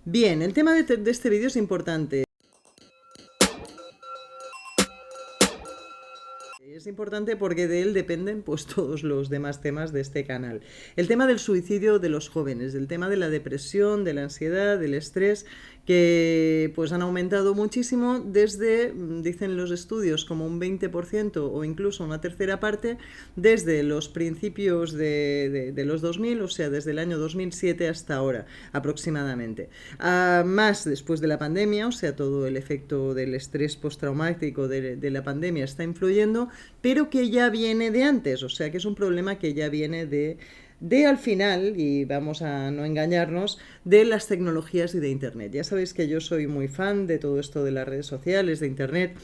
Bien, el tema de este vídeo es importante. Es importante porque de él dependen pues todos los demás temas de este canal. El tema del suicidio de los jóvenes, el tema de la depresión, de la ansiedad, del estrés, que pues han aumentado muchísimo desde, dicen los estudios, como un 20% o incluso una tercera parte desde los principios de los 2000, o sea, desde el año 2007 hasta ahora aproximadamente. Más después de la pandemia, o sea, todo el efecto del estrés postraumático de la pandemia está influyendo, pero que ya viene de antes, o sea que es un problema que ya viene de al final, y vamos a no engañarnos, de las tecnologías y de Internet. Ya sabéis que yo soy muy fan de todo esto de las redes sociales, de Internet,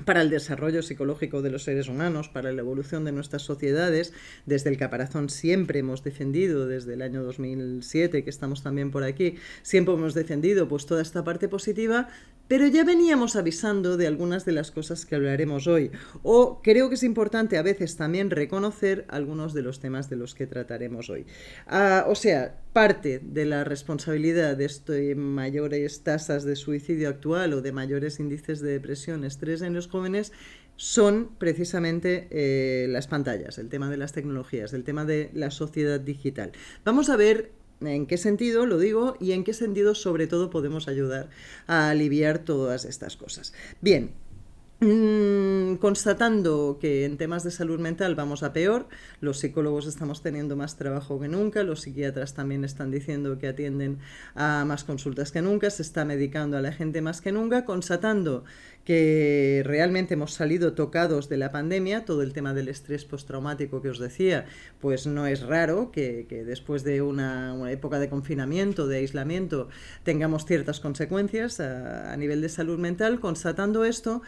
para el desarrollo psicológico de los seres humanos, para la evolución de nuestras sociedades. Desde el Caparazón siempre hemos defendido, desde el año 2007, que estamos también por aquí, siempre hemos defendido pues toda esta parte positiva, pero ya veníamos avisando de algunas de las cosas que hablaremos hoy. O creo que es importante a veces también reconocer algunos de los temas de los que trataremos hoy. O sea, parte de la responsabilidad de mayores tasas de suicidio actual o de mayores índices de depresión, estrés en los jóvenes son precisamente las pantallas, el tema de las tecnologías, el tema de la sociedad digital. Vamos a ver en qué sentido lo digo y en qué sentido sobre todo podemos ayudar a aliviar todas estas cosas. Bien, constatando que en temas de salud mental vamos a peor, los psicólogos estamos teniendo más trabajo que nunca, los psiquiatras también están diciendo que atienden a más consultas que nunca, se está medicando a la gente más que nunca, constatando que realmente hemos salido tocados de la pandemia, todo el tema del estrés postraumático que os decía, pues no es raro que después de una época de confinamiento, de aislamiento, tengamos ciertas consecuencias a nivel de salud mental. Constatando esto,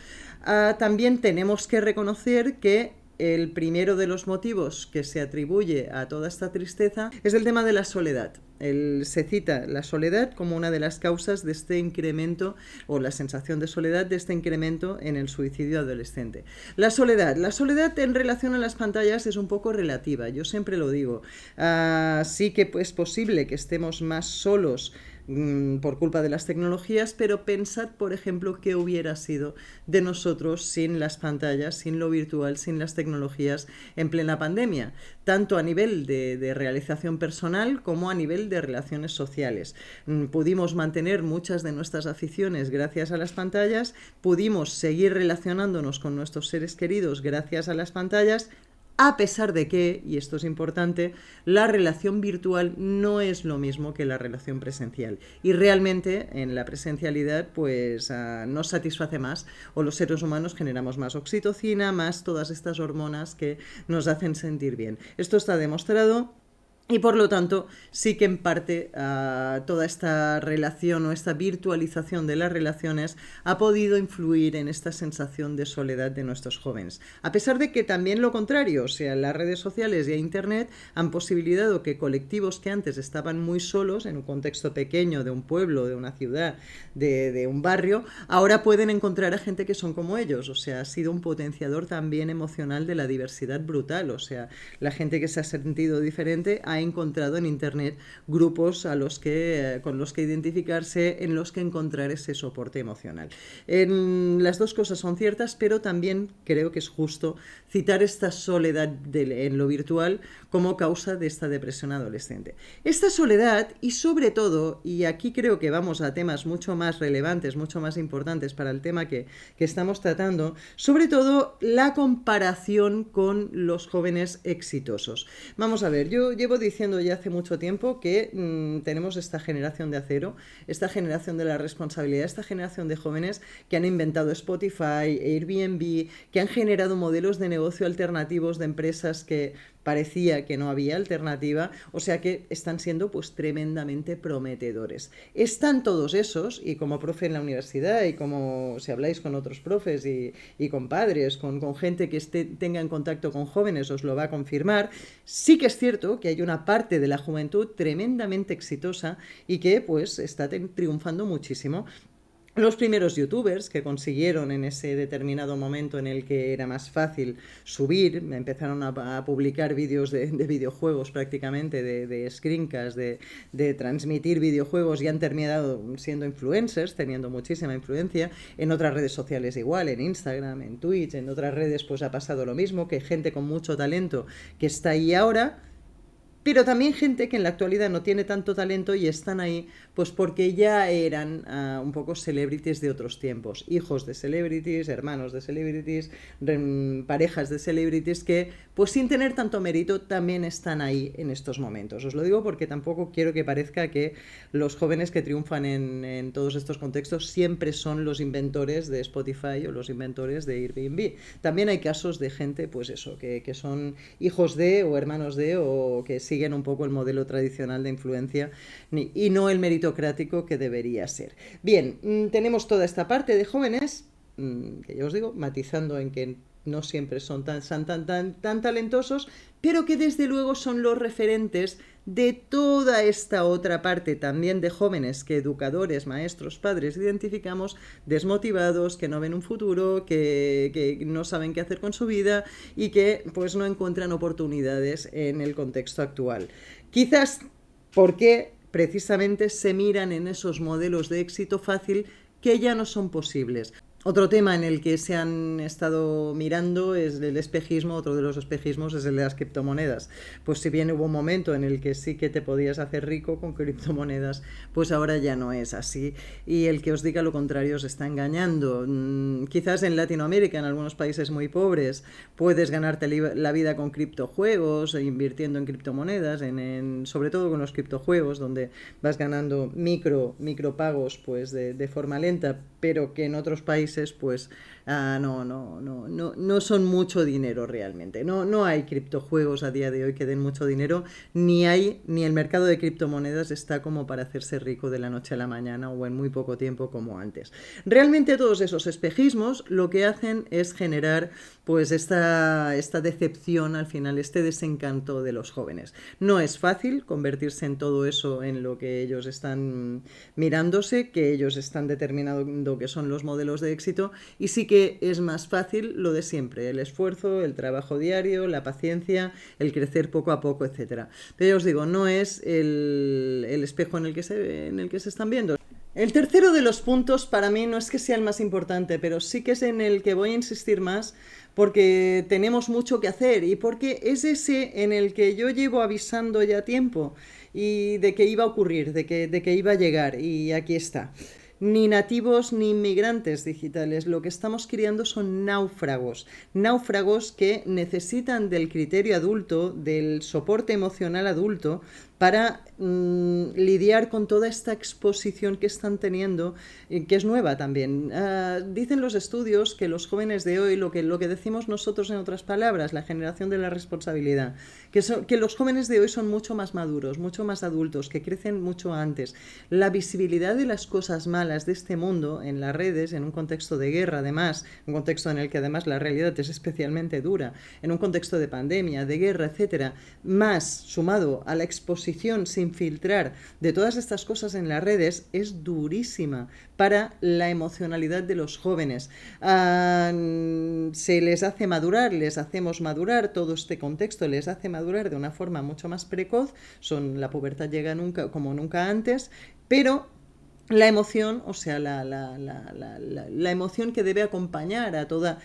también tenemos que reconocer que el primero de los motivos que se atribuye a toda esta tristeza es el tema de la soledad. Se cita la soledad como una de las causas de este incremento, o la sensación de soledad, de este incremento en el suicidio adolescente. La soledad en relación a las pantallas es un poco relativa, yo siempre lo digo. Sí que es posible que estemos más solos por culpa de las tecnologías, pero pensad, por ejemplo, qué hubiera sido de nosotros sin las pantallas, sin lo virtual, sin las tecnologías en plena pandemia, tanto a nivel de realización personal como a nivel de relaciones sociales. Pudimos mantener muchas de nuestras aficiones gracias a las pantallas, pudimos seguir relacionándonos con nuestros seres queridos gracias a las pantallas, a pesar de que, y esto es importante, la relación virtual no es lo mismo que la relación presencial. Y realmente en la presencialidad pues nos satisface más, o los seres humanos generamos más oxitocina, más todas estas hormonas que nos hacen sentir bien. Esto está demostrado. Y por lo tanto, sí que en parte toda esta relación o esta virtualización de las relaciones ha podido influir en esta sensación de soledad de nuestros jóvenes. A pesar de que también lo contrario, o sea, las redes sociales y Internet han posibilitado que colectivos que antes estaban muy solos en un contexto pequeño de un pueblo, de una ciudad, de un barrio, ahora pueden encontrar a gente que son como ellos. O sea, ha sido un potenciador también emocional de la diversidad brutal. O sea, la gente que se ha sentido diferente ha encontrado en Internet grupos con los que identificarse, en los que encontrar ese soporte emocional. Las dos cosas son ciertas, pero también creo que es justo citar esta soledad en lo virtual como causa de esta depresión adolescente. Esta soledad, y sobre todo, y aquí creo que vamos a temas mucho más relevantes, mucho más importantes para el tema que estamos tratando, sobre todo la comparación con los jóvenes exitosos. Vamos a ver, yo llevo diciendo ya hace mucho tiempo que tenemos esta generación de acero, esta generación de la responsabilidad, esta generación de jóvenes que han inventado Spotify, Airbnb, que han generado modelos de negocio alternativos de empresas que parecía que no había alternativa, o sea que están siendo pues tremendamente prometedores. Están todos esos, y como profe en la universidad, y como si habláis con otros profes y con padres, con gente que tenga en contacto con jóvenes, os lo va a confirmar. Sí que es cierto que hay una parte de la juventud tremendamente exitosa y que pues está triunfando muchísimo. Los primeros youtubers que consiguieron en ese determinado momento en el que era más fácil subir, empezaron a publicar vídeos de videojuegos prácticamente, de screencasts, de transmitir videojuegos y han terminado siendo influencers, teniendo muchísima influencia. En otras redes sociales igual, en Instagram, en Twitch, en otras redes pues ha pasado lo mismo, que gente con mucho talento que está ahí ahora, pero también gente que en la actualidad no tiene tanto talento y están ahí pues porque ya eran un poco celebrities de otros tiempos, hijos de celebrities, hermanos de celebrities, parejas de celebrities que pues sin tener tanto mérito también están ahí en estos momentos. Os lo digo porque tampoco quiero que parezca que los jóvenes que triunfan en todos estos contextos siempre son los inventores de Spotify o los inventores de Airbnb. También hay casos de gente pues eso, que son hijos de o hermanos de o que siguen un poco el modelo tradicional de influencia y no el meritocrático que debería ser. Bien, tenemos toda esta parte de jóvenes, que ya os digo, matizando en que no siempre son tan talentosos, pero que desde luego son los referentes de toda esta otra parte también de jóvenes que educadores, maestros, padres identificamos desmotivados, que no ven un futuro, que no saben qué hacer con su vida y que pues no encuentran oportunidades en el contexto actual. Quizás porque precisamente se miran en esos modelos de éxito fácil que ya no son posibles. Otro tema en el que se han estado mirando es el espejismo. Otro de los espejismos es el de las criptomonedas. Pues si bien hubo un momento en el que sí que te podías hacer rico con criptomonedas, pues ahora ya no es así. Y el que os diga lo contrario os está engañando. Quizás en Latinoamérica, en algunos países muy pobres, puedes ganarte la vida con criptojuegos, invirtiendo en criptomonedas, sobre todo con los criptojuegos, donde vas ganando micropagos pues de forma lenta, pero que en otros países pues no son mucho dinero realmente. No hay criptojuegos a día de hoy que den mucho dinero, ni el mercado de criptomonedas está como para hacerse rico de la noche a la mañana o en muy poco tiempo como antes. Realmente todos esos espejismos lo que hacen es generar pues esta decepción al final, este desencanto de los jóvenes. No es fácil convertirse en todo eso en lo que ellos están mirándose, que ellos están determinando que son los modelos de éxito, y sí que es más fácil lo de siempre, el esfuerzo, el trabajo diario, la paciencia, el crecer poco a poco, etcétera. Pero ya os digo, no es el espejo en el que se están viendo. El tercero de los puntos para mí no es que sea el más importante, pero sí que es en el que voy a insistir más porque tenemos mucho que hacer y porque es ese en el que yo llevo avisando ya tiempo y de que iba a ocurrir, de que iba a llegar, y aquí está. Ni nativos ni inmigrantes digitales. Lo que estamos criando son náufragos. Náufragos que necesitan del criterio adulto, del soporte emocional adulto, para lidiar con toda esta exposición que están teniendo, que es nueva también. Dicen los estudios que los jóvenes de hoy, lo que decimos nosotros en otras palabras, la generación de la responsabilidad, que los jóvenes de hoy son mucho más maduros, mucho más adultos, que crecen mucho antes. La visibilidad de las cosas malas de este mundo en las redes, en un contexto de guerra además, un contexto en el que además la realidad es especialmente dura, en un contexto de pandemia, de guerra, etcétera, más sumado a la exposición sin filtrar de todas estas cosas en las redes, es durísima para la emocionalidad de los jóvenes. Se les hace madurar, les hacemos madurar, todo este contexto les hace madurar de una forma mucho más precoz, la pubertad llega como nunca antes, pero la emoción, o sea, la emoción que debe acompañar a toda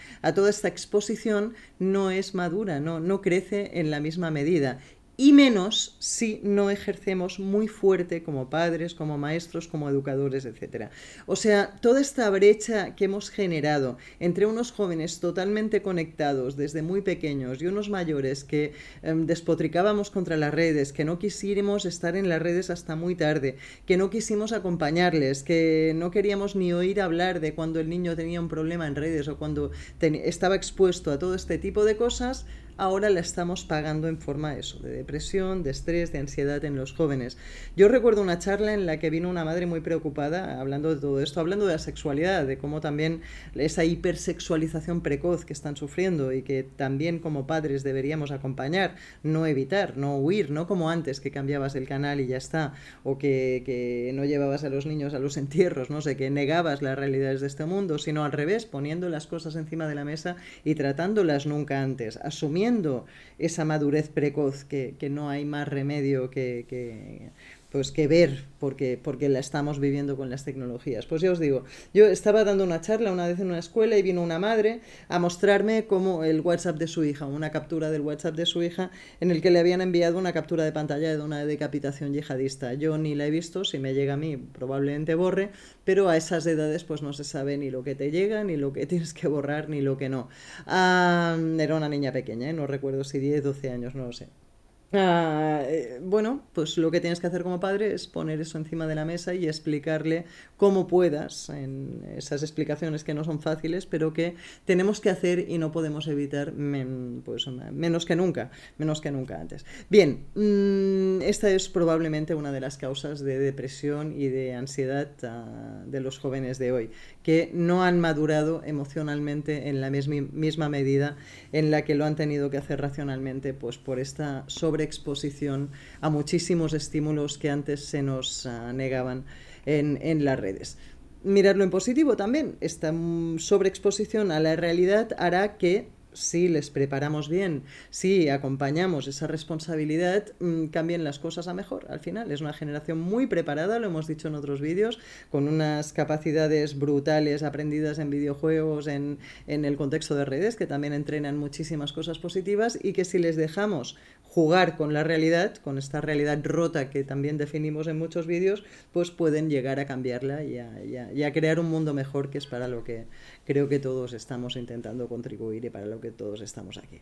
esta exposición no es madura, no crece en la misma medida. Y menos si no ejercemos muy fuerte como padres, como maestros, como educadores, etc. O sea, toda esta brecha que hemos generado entre unos jóvenes totalmente conectados desde muy pequeños y unos mayores que despotricábamos contra las redes, que no quisimos estar en las redes hasta muy tarde, que no quisimos acompañarles, que no queríamos ni oír hablar de cuando el niño tenía un problema en redes o cuando estaba expuesto a todo este tipo de cosas, ahora la estamos pagando en forma eso, de depresión, de estrés, de ansiedad en los jóvenes. Yo recuerdo una charla en la que vino una madre muy preocupada hablando de todo esto, hablando de la sexualidad, de cómo también esa hipersexualización precoz que están sufriendo y que también como padres deberíamos acompañar, no evitar, no huir, no como antes que cambiabas el canal y ya está, o que no llevabas a los niños a los entierros, no sé, que negabas las realidades de este mundo, sino al revés, poniendo las cosas encima de la mesa y tratándolas nunca antes, asumiendo esa madurez precoz que no hay más remedio pues que ver, porque la estamos viviendo con las tecnologías. Pues ya os digo, yo estaba dando una charla una vez en una escuela y vino una madre a mostrarme cómo el WhatsApp de su hija, una captura del WhatsApp de su hija, en el que le habían enviado una captura de pantalla de una decapitación yihadista. Yo ni la he visto, si me llega a mí probablemente borre, pero a esas edades pues no se sabe ni lo que te llega, ni lo que tienes que borrar, ni lo que no. Era una niña pequeña, no recuerdo si 10, 12 años, no lo sé. Bueno, pues lo que tienes que hacer como padre es poner eso encima de la mesa y explicarle cómo puedas, en esas explicaciones que no son fáciles, pero que tenemos que hacer y no podemos evitar pues, menos que nunca antes. Bien, esta es probablemente una de las causas de depresión y de ansiedad de los jóvenes de hoy, que no han madurado emocionalmente en la misma medida en la que lo han tenido que hacer racionalmente, pues por esta sobreexposición a muchísimos estímulos que antes se nos negaban en las redes. Mirarlo en positivo también, esta sobreexposición a la realidad hará que si les preparamos bien, si acompañamos esa responsabilidad, cambien las cosas a mejor. Al final es una generación muy preparada, lo hemos dicho en otros vídeos, con unas capacidades brutales aprendidas en videojuegos, en el contexto de redes, que también entrenan muchísimas cosas positivas y que si les dejamos jugar con la realidad, con esta realidad rota que también definimos en muchos vídeos, pues pueden llegar a cambiarla y a crear un mundo mejor, que es para lo que creo que todos estamos intentando contribuir y para lo que todos estamos aquí.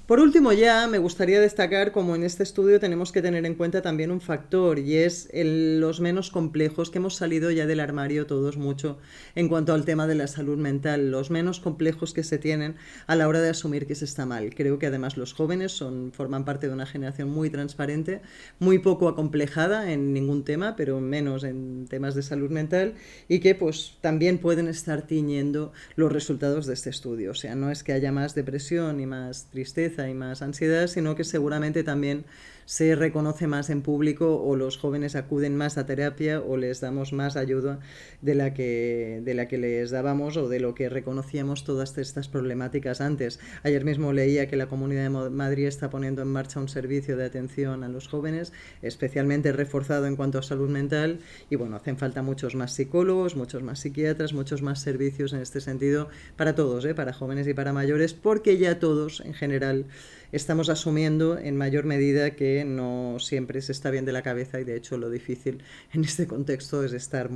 Por último, ya me gustaría destacar cómo en este estudio tenemos que tener en cuenta también un factor, y es los menos complejos, que hemos salido ya del armario todos mucho en cuanto al tema de la salud mental, los menos complejos que se tienen a la hora de asumir que se está mal. Creo que además los jóvenes forman parte de una generación muy transparente, muy poco acomplejada en ningún tema, pero menos en temas de salud mental, y que pues también pueden estar tiñendo los resultados de este estudio. O sea, no es que haya más depresión y más tristeza y más ansiedad, sino que seguramente también se reconoce más en público, o los jóvenes acuden más a terapia, o les damos más ayuda de la que les dábamos, o de lo que reconocíamos todas estas problemáticas antes. Ayer mismo leía que la Comunidad de Madrid está poniendo en marcha un servicio de atención a los jóvenes, especialmente reforzado en cuanto a salud mental, y bueno, hacen falta muchos más psicólogos, muchos más psiquiatras, muchos más servicios en este sentido para todos, para jóvenes y para mayores, porque ya todos en general estamos asumiendo en mayor medida que no siempre se está bien de la cabeza, y de hecho lo difícil en este contexto es estar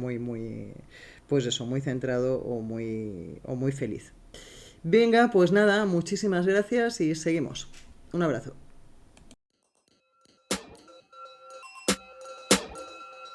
pues eso, muy centrado o muy feliz. Venga, pues nada, muchísimas gracias y seguimos. Un abrazo.